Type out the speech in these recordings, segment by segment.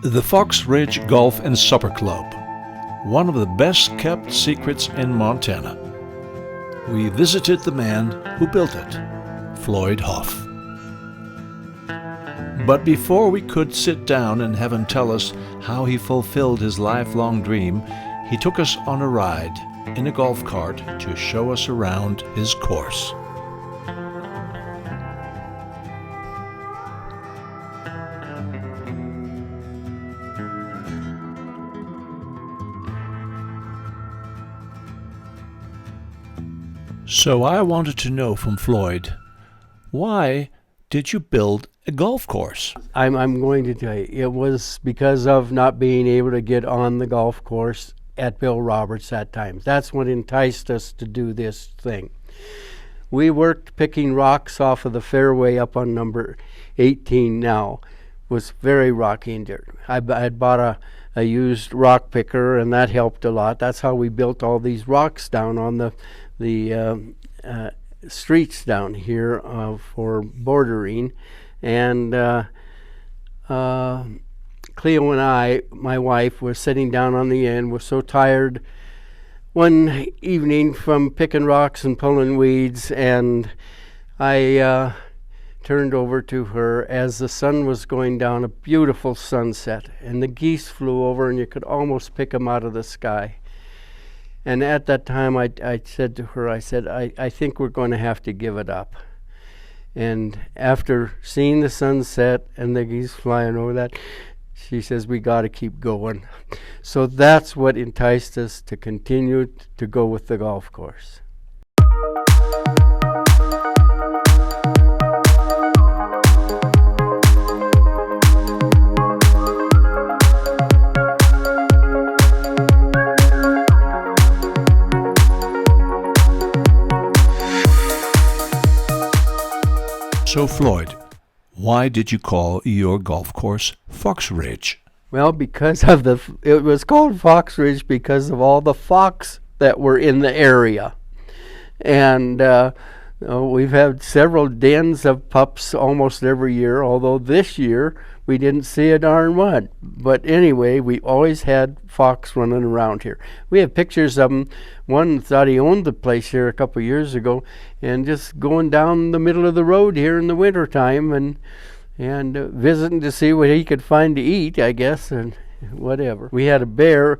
The Fox Ridge Golf and Supper Club, one of the best kept secrets in Montana. We visited the man who built it, Floyd Hoff. But before we could sit down and have him tell us how he fulfilled his lifelong dream, he took us on a ride in a golf cart to show us around his course. So I wanted to know from Floyd, why did you build a golf course? I'm going to tell you, it was because of not being able to get on the golf course at Bill Roberts that time. That's what enticed us to do this thing. We worked picking rocks off of the fairway up on number 18 now. It was very rocky and dirt. I had bought a used rock picker, and that helped a lot. That's how we built all these rocks down on the streets down here for bordering. And Cleo and I, my wife, were sitting down on the end. We're so tired one evening from picking rocks and pulling weeds, and I turned over to her as the sun was going down, a beautiful sunset, and the geese flew over and you could almost pick them out of the sky. And at that time, I said to her, I think we're going to have to give it up. And after seeing the sunset and the geese flying over that, she says, we got to keep going. So that's what enticed us to continue to go with the golf course. So Floyd, why did you call your golf course Fox Ridge? Well, because of it was called Fox Ridge because of all the fox that were in the area. And we've had several dens of pups almost every year, although this year we didn't see a darn one. But anyway, we always had fox running around here. We have pictures of them. One thought he owned the place here a couple of years ago, and just going down the middle of the road here in the wintertime and visiting to see what he could find to eat, I guess, and whatever. We had a bear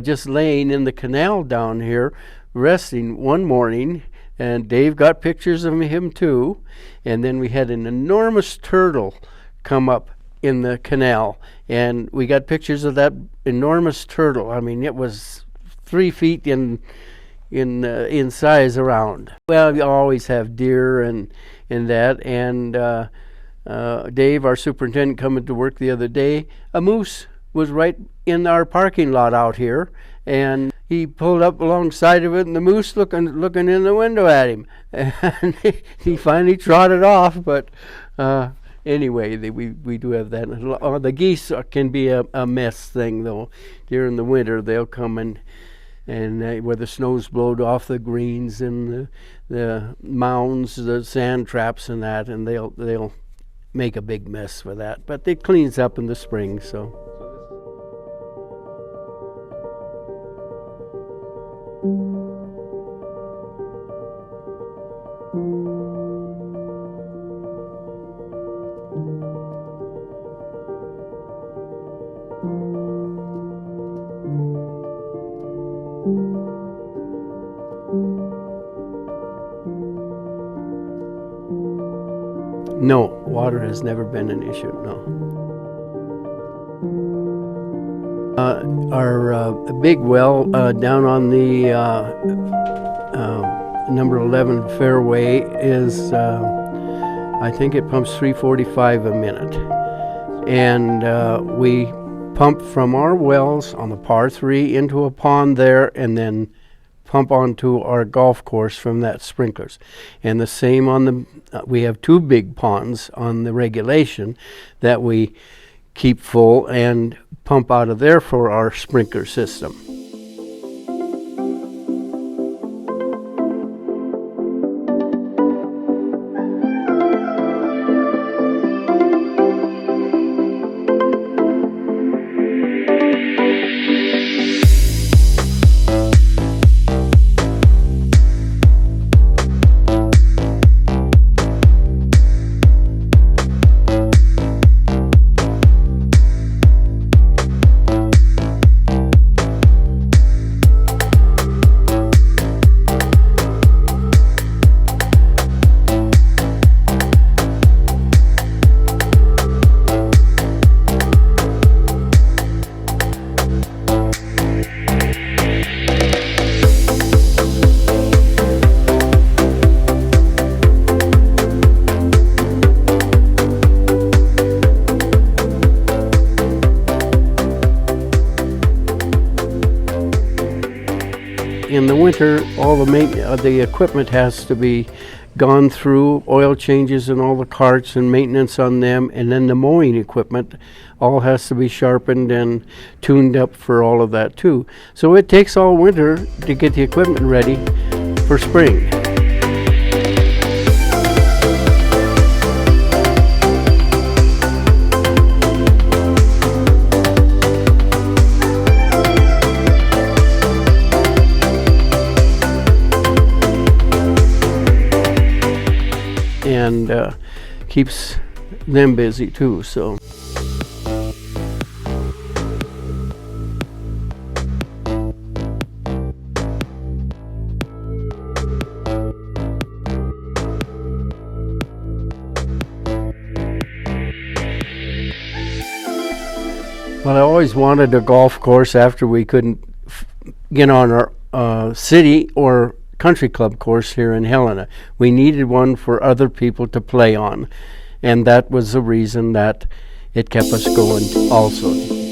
just laying in the canal down here, resting one morning, and Dave got pictures of him too. And then we had an enormous turtle come up in the canal, and we got pictures of that enormous turtle. I mean, it was 3 feet in size around. Well, you always have deer and that, and Dave, our superintendent, coming to work the other day, a moose was right in our parking lot out here, and he pulled up alongside of it, and the moose looking in the window at him, and he finally trotted off. But anyway, we do have that. The geese can be a mess thing, though. During the winter, they'll come and where the snow's blowed off the greens and the mounds, the sand traps and that, and they'll make a big mess with that. But it cleans up in the spring, so. No, water has never been an issue, no. Our big well down on the number 11 fairway is, I think it pumps 345 a minute. And we pump from our wells on the par 3 into a pond there, and then pump onto our golf course from that sprinklers. And the same on we have 2 big ponds on the regulation that we keep full and pump out of there for our sprinkler system. in the winter, all the equipment has to be gone through, oil changes in all the carts and maintenance on them, and then the mowing equipment all has to be sharpened and tuned up for all of that too. So it takes all winter to get the equipment ready for spring. And keeps them busy too. So well, I always wanted a golf course after we couldn't get on our city or country club course here in Helena. We needed one for other people to play on, and that was the reason that it kept us going also.